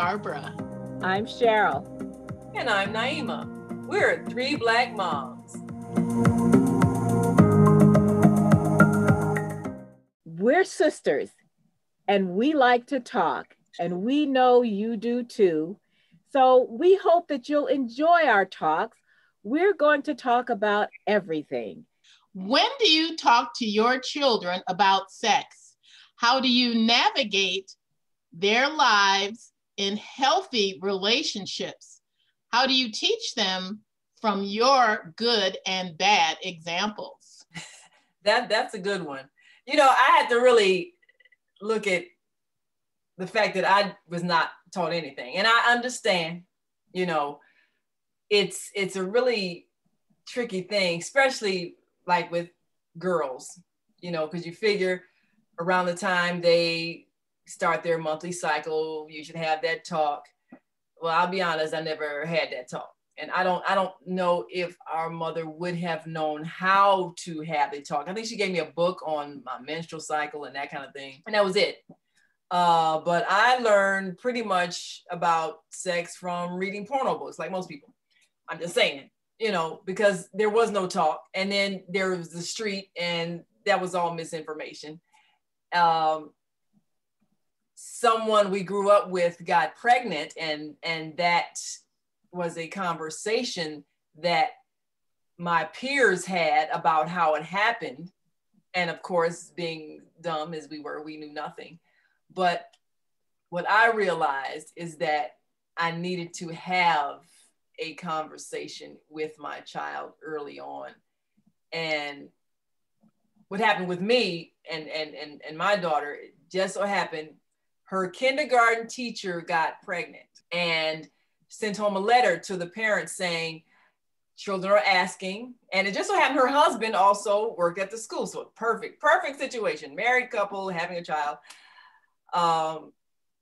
Barbara. I'm Cheryl. And I'm Naima. We're three Black moms. We're sisters, and we like to talk, and we know you do too. So we hope that you'll enjoy our talks. We're going to talk about everything. When do you talk to your children about sex? How do you navigate their lives in healthy relationships? How do you teach them from your good and bad examples? That's a good one. You know, I had to really look at the fact that I was not taught anything. And I understand, you know, it's a really tricky thing, especially like with girls, you know, because you figure around the time they start their monthly cycle, you should have that talk. Well, I'll be honest, I never had that talk. And I don't know if our mother would have known how to have a talk. I think she gave me a book on my menstrual cycle and that kind of thing. And that was it. But I learned pretty much about sex from reading porno books, like most people. I'm just saying, you know, because there was no talk. And then there was the street, and that was all misinformation. Someone we grew up with got pregnant, and that was a conversation that my peers had about how it happened. And of course, being dumb as we were, we knew nothing. But what I realized is that I needed to have a conversation with my child early on. And what happened with me and my daughter, it just so happened, her kindergarten teacher got pregnant and sent home a letter to the parents saying, children are asking. And it just so happened her husband also worked at the school. So perfect situation, married couple, having a child.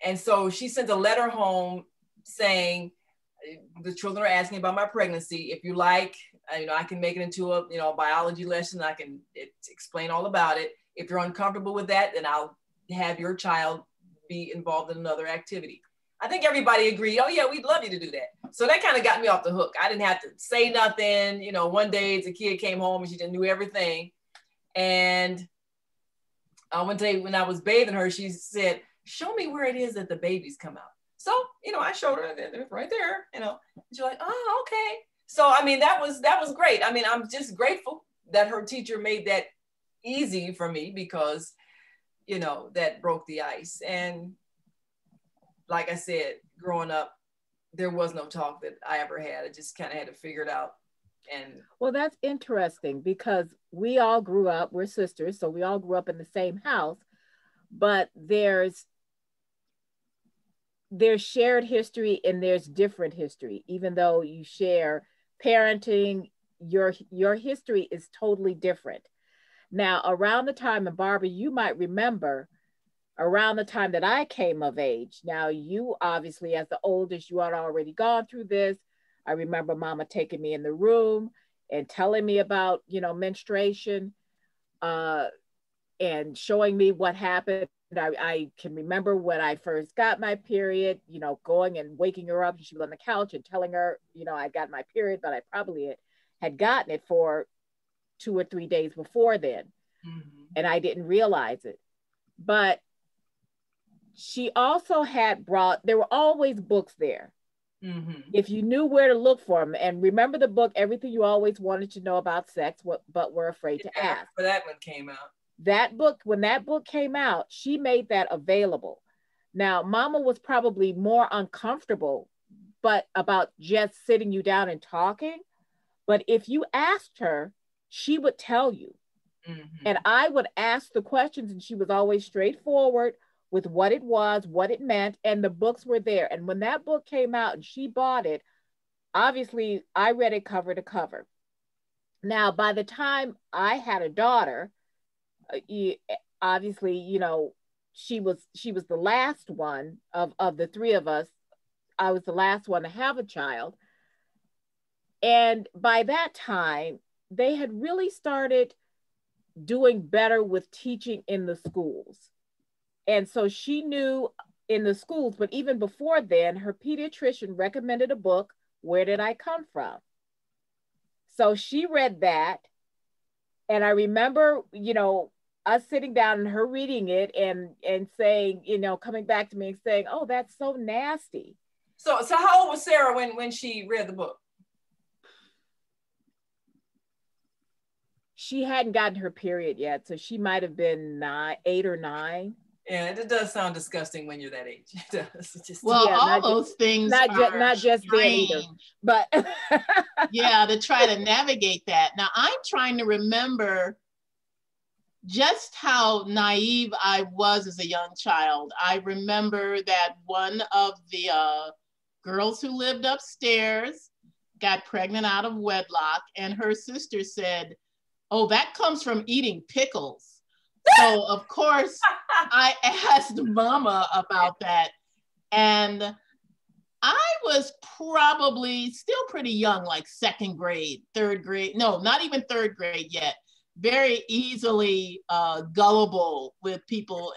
And so she sent a letter home saying, the children are asking about my pregnancy. If you like, you know, I can make it into a, you know, a biology lesson. I can explain all about it. If you're uncomfortable with that, then I'll have your child be involved in another activity. I think everybody agreed, oh yeah, we'd love you to do that. So that kind of got me off the hook. I didn't have to say nothing. You know, one day the kid came home and she just knew everything. And one day when I was bathing her, she said, show me where it is that the babies come out. So, you know, I showed her, they're right there, you know, and she's like, oh, okay. So, I mean, that was great. I mean, I'm just grateful that her teacher made that easy for me because, you know, that broke the ice. And like I said, growing up, there was no talk that I ever had. I just kind of had to figure it out. And well, that's interesting because we all grew up, we're sisters, so we all grew up in the same house, but there's shared history and there's different history. Even though you share parenting, your history is totally different. Now, around the time, and Barbara, you might remember, around the time that I came of age. Now, you obviously, as the oldest, you had already gone through this. I remember Mama taking me in the room and telling me about, you know, menstruation, and showing me what happened. I can remember when I first got my period, you know, going and waking her up. She was on the couch and telling her, you know, I got my period, but I probably had gotten it for 2 or 3 days before then. Mm-hmm. And I didn't realize it. But she also had brought, there were always books there. Mm-hmm. If you knew where to look for them. And remember the book, Everything You Always Wanted to Know About Sex, but Were Afraid to Ask. But that one came out. That book, when that book came out, she made that available. Now, Mama was probably more uncomfortable, but about just sitting you down and talking. But if you asked her, she would tell you. Mm-hmm. And I would ask the questions, and she was always straightforward with what it was, what it meant, and the books were there. And when that book came out and she bought it, obviously I read it cover to cover. Now, by the time I had a daughter, obviously, you know, she was the last one of the three of us. I was the last one to have a child. And by that time, they had really started doing better with teaching in the schools. And so she knew in the schools, but even before then, her pediatrician recommended a book, Where Did I Come From? So she read that. And I remember, you know, us sitting down and her reading it and saying, you know, coming back to me and saying, oh, that's so nasty. So how old was Sarah when she read the book? She hadn't gotten her period yet, so she might have been 8 or 9. Yeah, it does sound disgusting when you're that age. It does. Well, yeah, all those things not just there either, but yeah, to try to navigate that. Now I'm trying to remember just how naive I was as a young child. I remember that one of the girls who lived upstairs got pregnant out of wedlock, and her sister said, "Oh, that comes from eating pickles." So of course I asked Mama about that, and I was probably still pretty young, like 2nd grade, 3rd grade. No, not even 3rd grade yet. Very easily gullible with people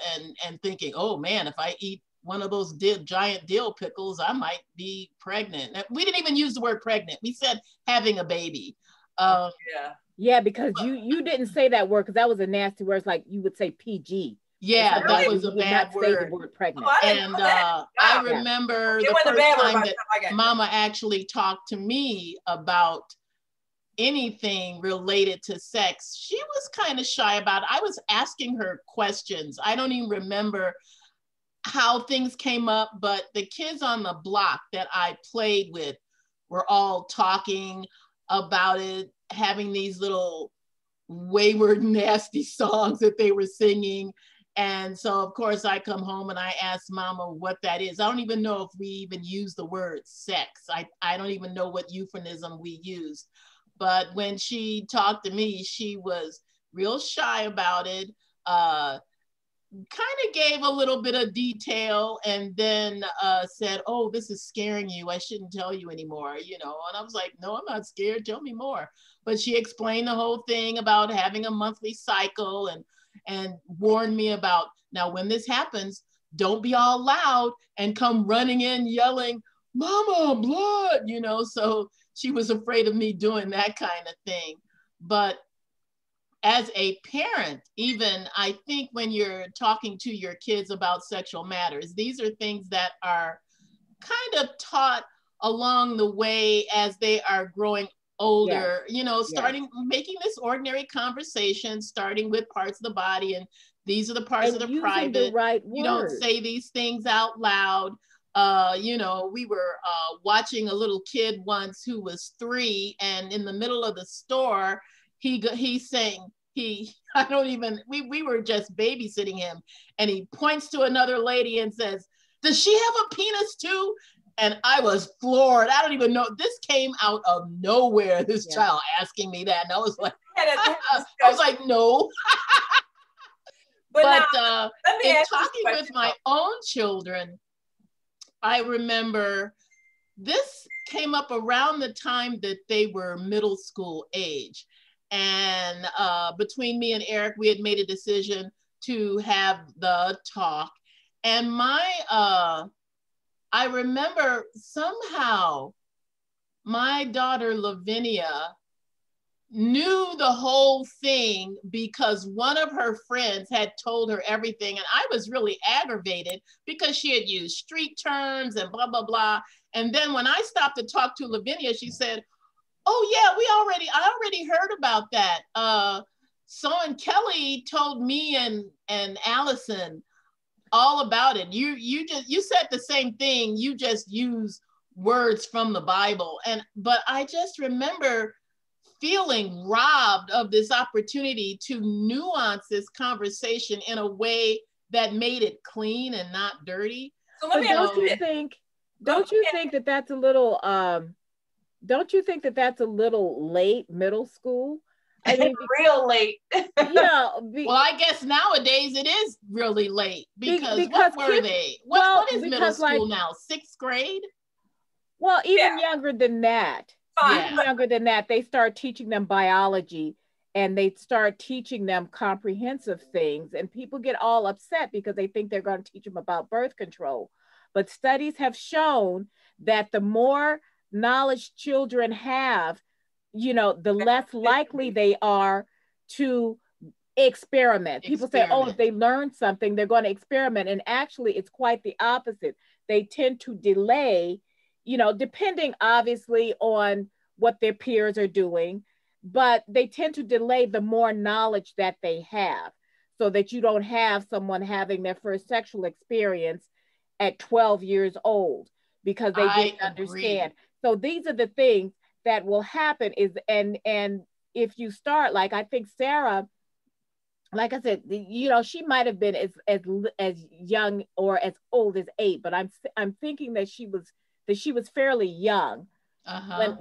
and thinking, oh man, if I eat one of those giant dill pickles, I might be pregnant. We didn't even use the word pregnant. We said having a baby. Yeah, because you didn't say that word, because that was a nasty word. It's like you would say PG. Yeah, that was a bad word. Say the word pregnant. And I remember the first time that Mama actually talked to me about anything related to sex. She was kind of shy about it. I was asking her questions. I don't even remember how things came up, but the kids on the block that I played with were all talking about it, having these little wayward, nasty songs that they were singing. And so of course I come home and I ask Mama what that is. I don't even know if we even use the word sex. I don't even know what euphemism we used. But when she talked to me, she was real shy about it, kind of gave a little bit of detail, and then said, oh, this is scaring you. I shouldn't tell you anymore, you know. And I was like, no, I'm not scared. Tell me more. But she explained the whole thing about having a monthly cycle and warned me about, now when this happens, don't be all loud and come running in yelling, Mama, blood, you know. So she was afraid of me doing that kind of thing. But as a parent, even I think when you're talking to your kids about sexual matters, these are things that are kind of taught along the way as they are growing older, you know, making this ordinary conversation, starting with parts of the body, and these are the parts of the private. You don't say these things out loud. You know, we were watching a little kid once who was 3, and in the middle of the store, he sang, we were just babysitting him, and he points to another lady and says, does she have a penis too? And I was floored. I don't even know. This came out of nowhere, this child asking me that. And I was like, no. But in talking with my own children, I remember this came up around the time that they were middle school age. And between me and Eric, we had made a decision to have the talk. And I remember somehow my daughter Lavinia knew the whole thing because one of her friends had told her everything. And I was really aggravated because she had used street terms and blah, blah, blah. And then when I stopped to talk to Lavinia, she said, oh yeah, I already heard about that. So and Kelly told me and Allison all about it. You said the same thing. You just use words from the Bible. But I just remember feeling robbed of this opportunity to nuance this conversation in a way that made it clean and not dirty. So let me don't you think that that's a little don't you think that that's a little late middle school? I mean, real late. Yeah. Well, I guess nowadays it is really late because what were they? What is middle school now? 6th grade? Well, even younger than that. Even younger than that, they start teaching them biology. and they start teaching them comprehensive things, and people get all upset because they think they're going to teach them about birth control. But studies have shown that the more knowledge children have, the less likely they are to experiment. People say, oh, if they learn something, they're going to experiment. And actually, it's quite the opposite. They tend to delay, depending obviously on what their peers are doing, but they tend to delay the more knowledge that they have, so that you don't have someone having their first sexual experience at 12 years old because they didn't understand. So these are the things that will happen and if you start, like, I think Sarah, like I said, she might have been as young or as old as 8, but I'm thinking that she was fairly young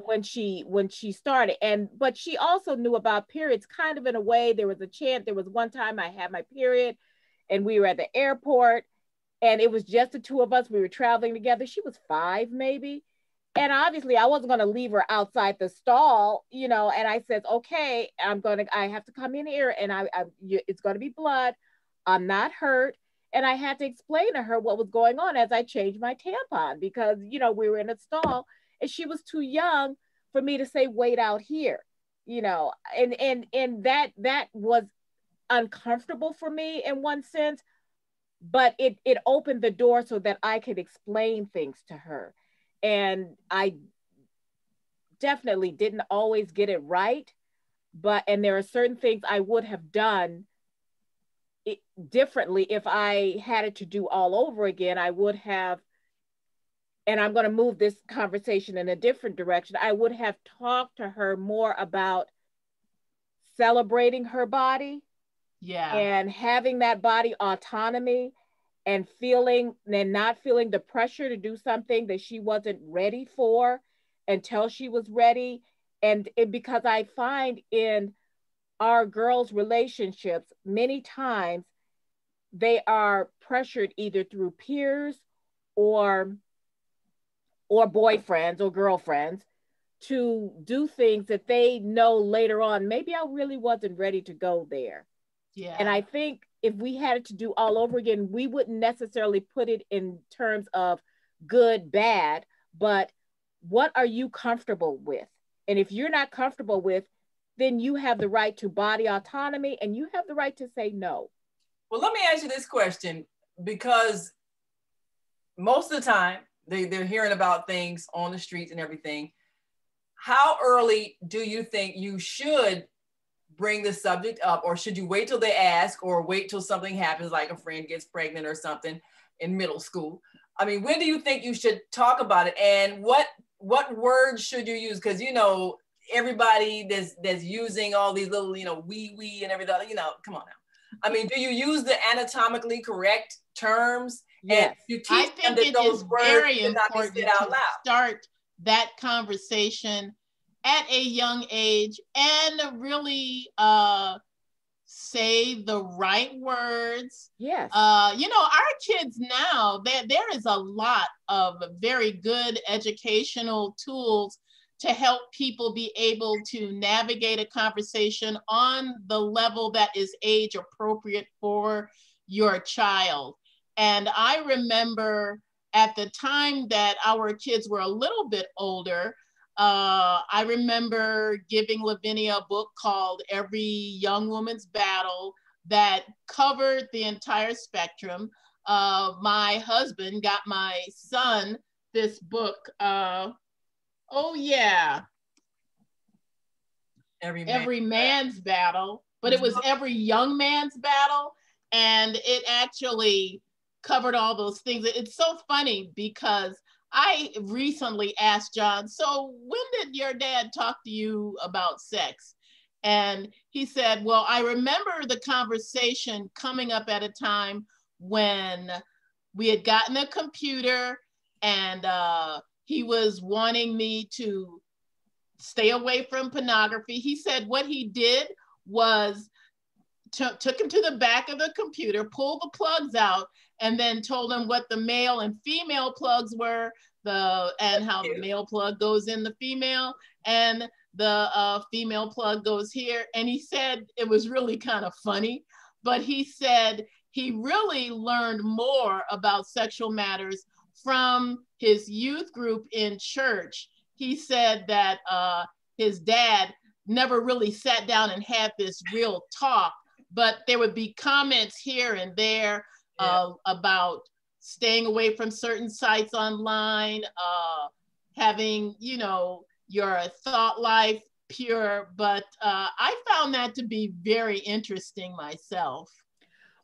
when she started. But she also knew about periods kind of in a way. There was one time I had my period and we were at the airport and it was just the two of us. We were traveling together. She was 5 maybe. And obviously I wasn't going to leave her outside the stall, and I said, okay, I have to come in here and it's going to be blood. I'm not hurt. And I had to explain to her what was going on as I changed my tampon because, we were in a stall and she was too young for me to say, wait out here, and that was uncomfortable for me in one sense, but it opened the door so that I could explain things to her. And I definitely didn't always get it right, and there are certain things I would have done differently if I had it to do all over again. I would have, and I'm going to move this conversation in a different direction, I would have talked to her more about celebrating her body, and having that body autonomy, and not feeling the pressure to do something that she wasn't ready for until she was ready. And because I find in our girls' relationships, many times they are pressured either through peers or boyfriends or girlfriends to do things that they know later on, maybe I really wasn't ready to go there. Yeah. And I think if we had it to do all over again, we wouldn't necessarily put it in terms of good, bad, but what are you comfortable with? And if you're not comfortable with, then you have the right to body autonomy and you have the right to say no. Well, let me ask you this question, because most of the time they're hearing about things on the streets and everything. How early do you think you should bring the subject up, or should you wait till they ask, or wait till something happens, like a friend gets pregnant or something in middle school? I mean, when do you think you should talk about it, and what words should you use? Because everybody that's using all these little wee and everything, come on now. I mean, do you use the anatomically correct terms? Yes. And you teach them that those words very cannot be important said out to loud. start that conversation at a young age and really say the right words. Yes. Our kids now, there is a lot of very good educational tools to help people be able to navigate a conversation on the level that is age appropriate for your child. And I remember at the time that our kids were a little bit older, I remember giving Lavinia a book called Every Young Woman's Battle that covered the entire spectrum. My husband got my son this book. Every Man's Battle, but it was Every Young Man's Battle. And it actually covered all those things. It's so funny because I recently asked John, so when did your dad talk to you about sex? And he said, well, I remember the conversation coming up at a time when we had gotten a computer and he was wanting me to stay away from pornography. He said what he did was took him to the back of the computer, pulled the plugs out, and then told him what the male and female plugs were, and how the male plug goes in the female, and the female plug goes here. And he said, it was really kind of funny, but he said he really learned more about sexual matters from his youth group in church. He said that his dad never really sat down and had this real talk, but there would be comments here and there about staying away from certain sites online, having, you know, your thought life pure. But I found that to be very interesting myself.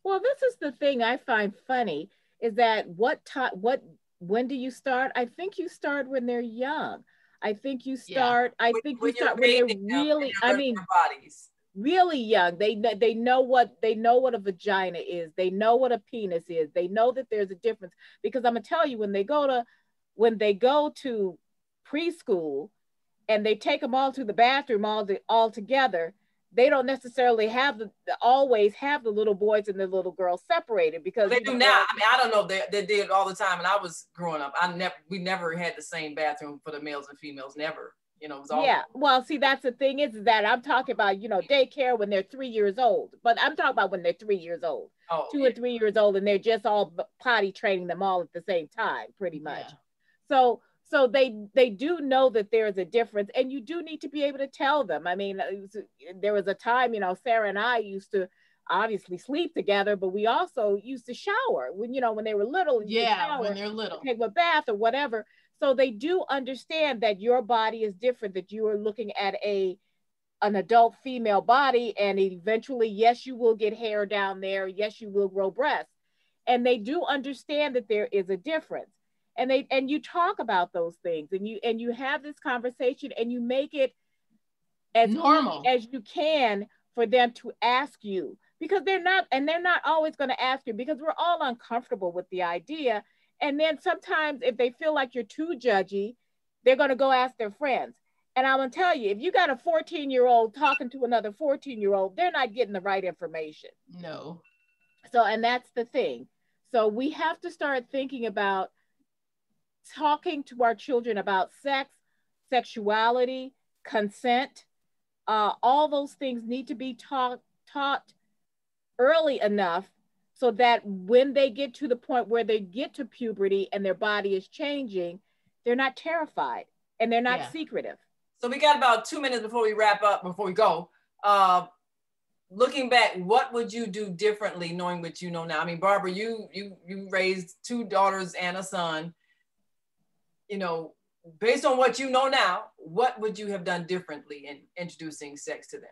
Well, this is the thing I find funny is that when do you start? I think you start when they're young. I think you start, I think you start when they're really, I mean, bodies. Really young. They know what a vagina is. They know what a penis is. They know that there's a difference, because I'm gonna tell you, when they go to preschool and they take them all to the bathroom all together, they don't necessarily always have the little boys and the little girls separated, because they do now. I mean, I don't know if they did all the time. And I was growing up, we never had the same bathroom for the males and females, never. You know, it was all. Yeah, well, see, that's the thing is that I'm talking about, you know, daycare when they're 3 years old, but I'm talking about when they're 3 years old, 2 or 3 years old, and they're just all potty training them all at the same time, pretty much. Yeah. So they do know that there's a difference, and you do need to be able to tell them. I mean, there was a time, you know, Sarah and I used to obviously sleep together, but we also used to shower when they were little. Yeah, when they're little. Take a bath or whatever. So they do understand that your body is different, that you are looking at an adult female body, and eventually, yes, you will get hair down there. Yes, you will grow breasts. And they do understand that there is a difference. And you talk about those things, and you have this conversation, and you make it as normal as you can for them to ask you, because they're not always going to ask you, because we're all uncomfortable with the idea. And then sometimes if they feel like you're too judgy, they're going to go ask their friends. And I'm going to tell you, if you got a 14-year-old talking to another 14-year-old, they're not getting the right information. No. So, and that's the thing. So we have to start thinking about talking to our children about sex, sexuality, consent. All those things need to be taught early enough, so that when they get to the point where they get to puberty and their body is changing, they're not terrified and they're not secretive. So we got about 2 minutes before we wrap up, before we go. Looking back, what would you do differently knowing what you know now? I mean, Barbara, you raised 2 daughters and a son. You know, based on what you know now, what would you have done differently in introducing sex to them?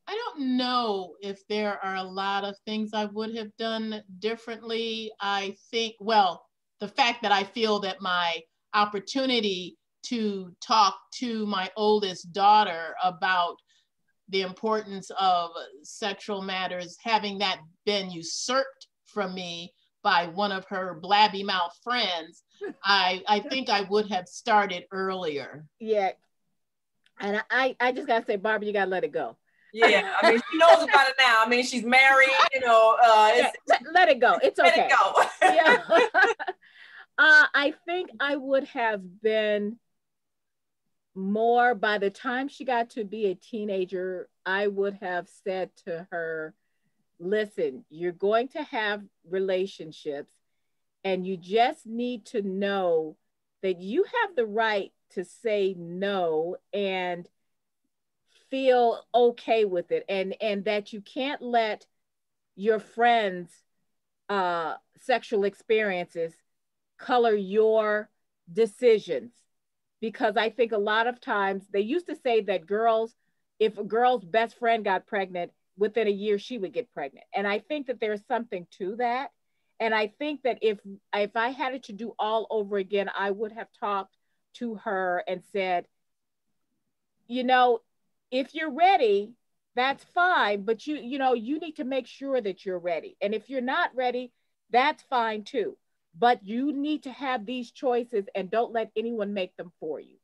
I don't know if there are a lot of things I would have done differently. I think, well, the fact that I feel that my opportunity to talk to my oldest daughter about the importance of sexual matters, having that been usurped from me by one of her blabby mouth friends, I think I would have started earlier. Yeah. And I just gotta say, Barbara, you gotta let it go. Yeah, I mean, she knows about it now. I mean, she's married, you know. Let it go. It's okay. Let it go. Yeah. I think I would have been more, by the time she got to be a teenager, I would have said to her, listen, you're going to have relationships, and you just need to know that you have the right to say no and feel okay with it, and that you can't let your friends' sexual experiences color your decisions. Because I think a lot of times they used to say that if a girl's best friend got pregnant, within a year she would get pregnant. And I think that there's something to that. And I think that if I had it to do all over again, I would have talked to her and said, you know, if you're ready, that's fine, but you need to make sure that you're ready. And if you're not ready, that's fine too. But you need to have these choices, and don't let anyone make them for you.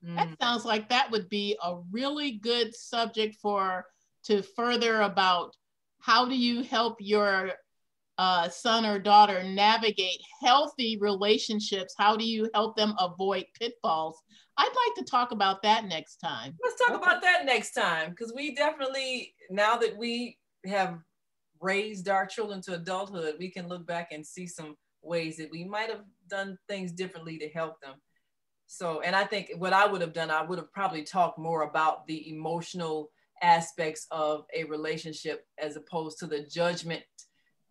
That sounds like that would be a really good subject to further about how do you help your son or daughter navigate healthy relationships? How do you help them avoid pitfalls? I'd like to talk about that next time. Let's talk about that next time, because we definitely, now that we have raised our children to adulthood, we can look back and see some ways that we might have done things differently to help them. So, and I think what I would have done, I would have probably talked more about the emotional aspects of a relationship as opposed to the judgment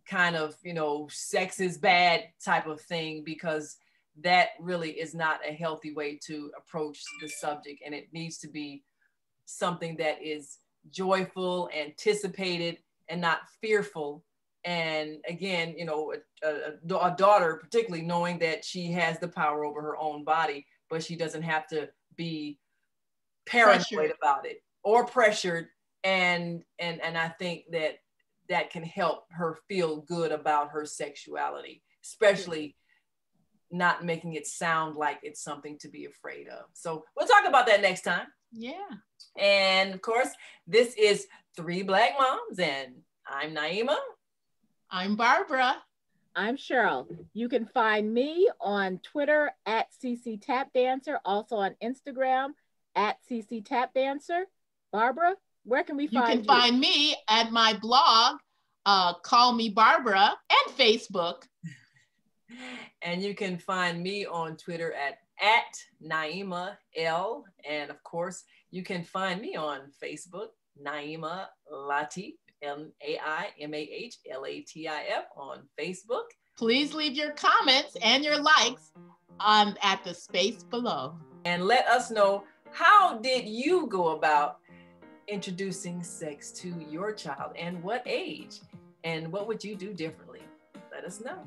kind of, you know, sex is bad type of thing, because that really is not a healthy way to approach the subject. And it needs to be something that is joyful, anticipated, and not fearful. And again, you know, a daughter, particularly, knowing that she has the power over her own body, but she doesn't have to be paranoid about it or pressured. And I think that can help her feel good about her sexuality, especially not making it sound like it's something to be afraid of. So we'll talk about that next time. Yeah. And of course, this is Three Black Moms, and I'm Naima. I'm Barbara. I'm Cheryl. You can find me on Twitter at CC Tap Dancer, also on Instagram at CC Tap Dancer. Barbara, where can we find you? You can find me at my blog, Call Me Barbara, and Facebook. And you can find me on Twitter at Naima L. And of course, you can find me on Facebook, Naima Latif, NAIMAHLATIF on Facebook. Please leave your comments and your likes at the space below. And let us know, how did you go about introducing sex to your child, and what age? And what would you do differently? Let us know.